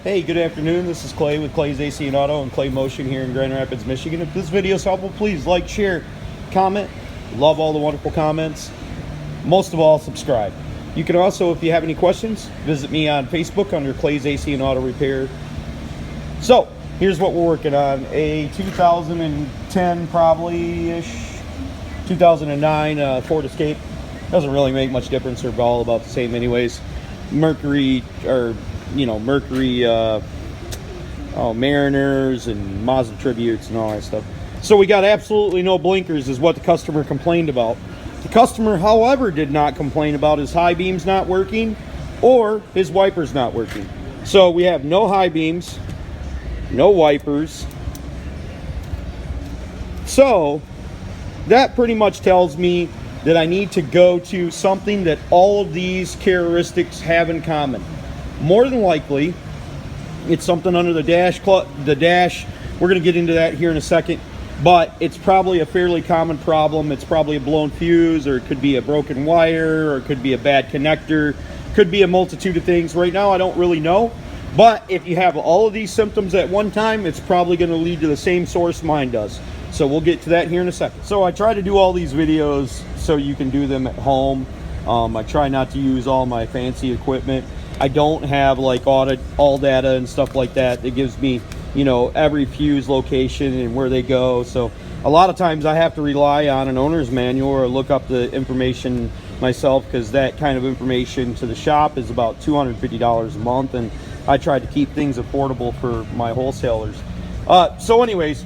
Hey, good afternoon. This is Clay with Clay's AC and Auto and Clay Motion here in Grand Rapids, Michigan. If this video is helpful, please like, share, comment. Love all the wonderful comments. Most of all, subscribe. You can also, if you have any questions, visit me on Facebook under Clay's AC and Auto Repair. So, here's what we're working on. A 2010 probably-ish, 2009 Ford Escape. Doesn't really make much difference. They're all about the same anyways. Mercury, Mariners and Mazda Tributes and all that stuff. So we got absolutely no blinkers is what the customer complained about. The customer, however, did not complain about his high beams not working or his wipers not working. So we have no high beams, no wipers. So that pretty much tells me that I need to go to something that all of these characteristics have in common. More than likely, it's something under the dash. We're going to get into that here in a second, but it's probably a fairly common problem. It's probably a blown fuse, or it could be a broken wire, or it could be a bad connector. Could be a multitude of things. Right now, I don't really know, but if you have all of these symptoms at one time, it's probably going to lead to the same source mine does. So we'll get to that here in a second. So I try to do all these videos so you can do them at home. I try not to use all my fancy equipment. I don't have like all data and stuff like that that gives me, every fuse location and where they go. So a lot of times I have to rely on an owner's manual or look up the information myself, because that kind of information to the shop is about $250 a month, and I try to keep things affordable for my wholesalers. So anyways,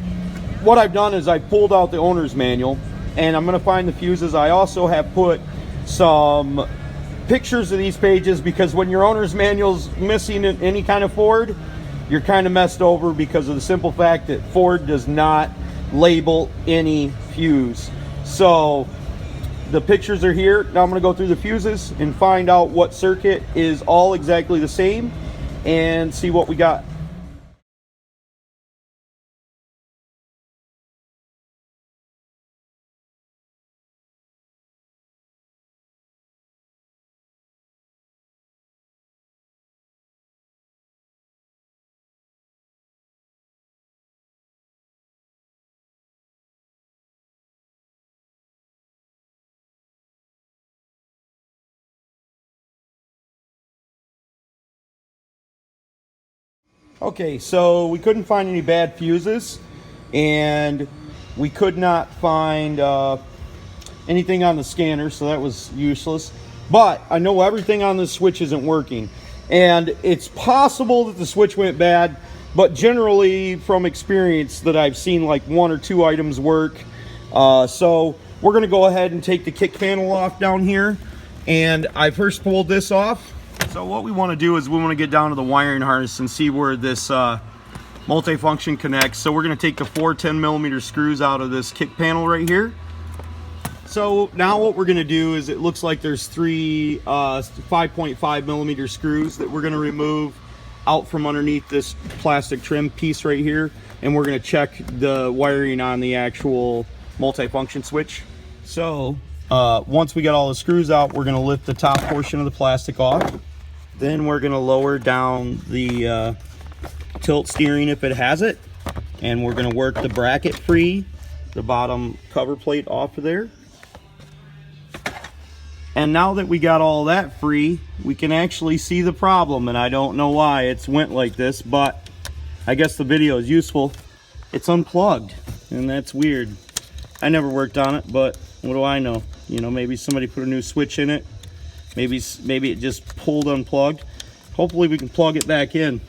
what I've done is I pulled out the owner's manual, and I'm going to find the fuses. I also have put some pictures of these pages, because when your owner's manual's missing in any kind of Ford, you're kind of messed over, because of the simple fact that Ford does not label any fuse. So the pictures are here. Now I'm going to go through the fuses and find out what circuit is all exactly the same and see what we got. Okay, so we couldn't find any bad fuses, and we could not find anything on the scanner, so that was useless. But I know everything on this switch isn't working, and it's possible that the switch went bad, but generally from experience that I've seen like one or two items work. So we're going to go ahead and take the kick panel off down here, and I first pulled this off. So what we want to do is we want to get down to the wiring harness and see where this multifunction connects. So we're going to take the 4 10mm screws out of this kick panel right here. So now what we're going to do is, it looks like there's three 5.5mm screws that we're going to remove out from underneath this plastic trim piece right here, and we're going to check the wiring on the actual multifunction switch. So once we got all the screws out, we're going to lift the top portion of the plastic off. Then we're going to lower down the tilt steering if it has it, and we're going to work the bracket free, the bottom cover plate off of there. And now that we got all that free, we can actually see the problem, and I don't know why it's went like this, but I guess the video is useful. It's unplugged, and that's weird. I never worked on it, but what do I know? Maybe somebody put a new switch in it. Maybe it just pulled unplugged. Hopefully we can plug it back in.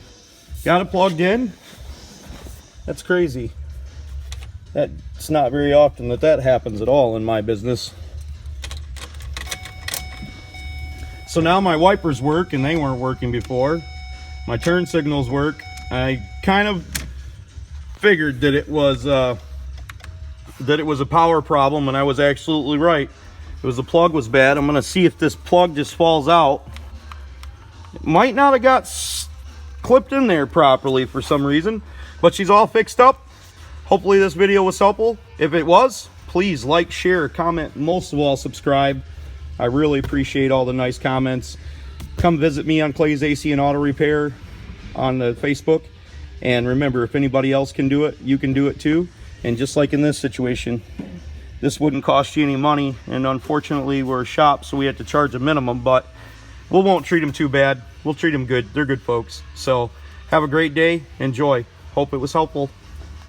Got it plugged in? That's crazy. That's not very often that happens at all in my business. So now my wipers work, and they weren't working before. My turn signals work. I kind of figured that it was a power problem, and I was absolutely right. It was the plug was bad. I'm going to see if this plug just falls out. It might not have got clipped in there properly for some reason, but she's all fixed up. Hopefully this video was helpful. If it was, please like, share, comment, most of all subscribe. I really appreciate all the nice comments. Come visit me on Clay's AC and Auto Repair. on the Facebook. And remember, if anybody else can do it, you can do it too. And just like in this situation, this wouldn't cost you any money, and unfortunately we're a shop, so we have to charge a minimum, but we won't treat them too bad. We'll treat them good. They're good folks. So have a great day. Enjoy. Hope it was helpful.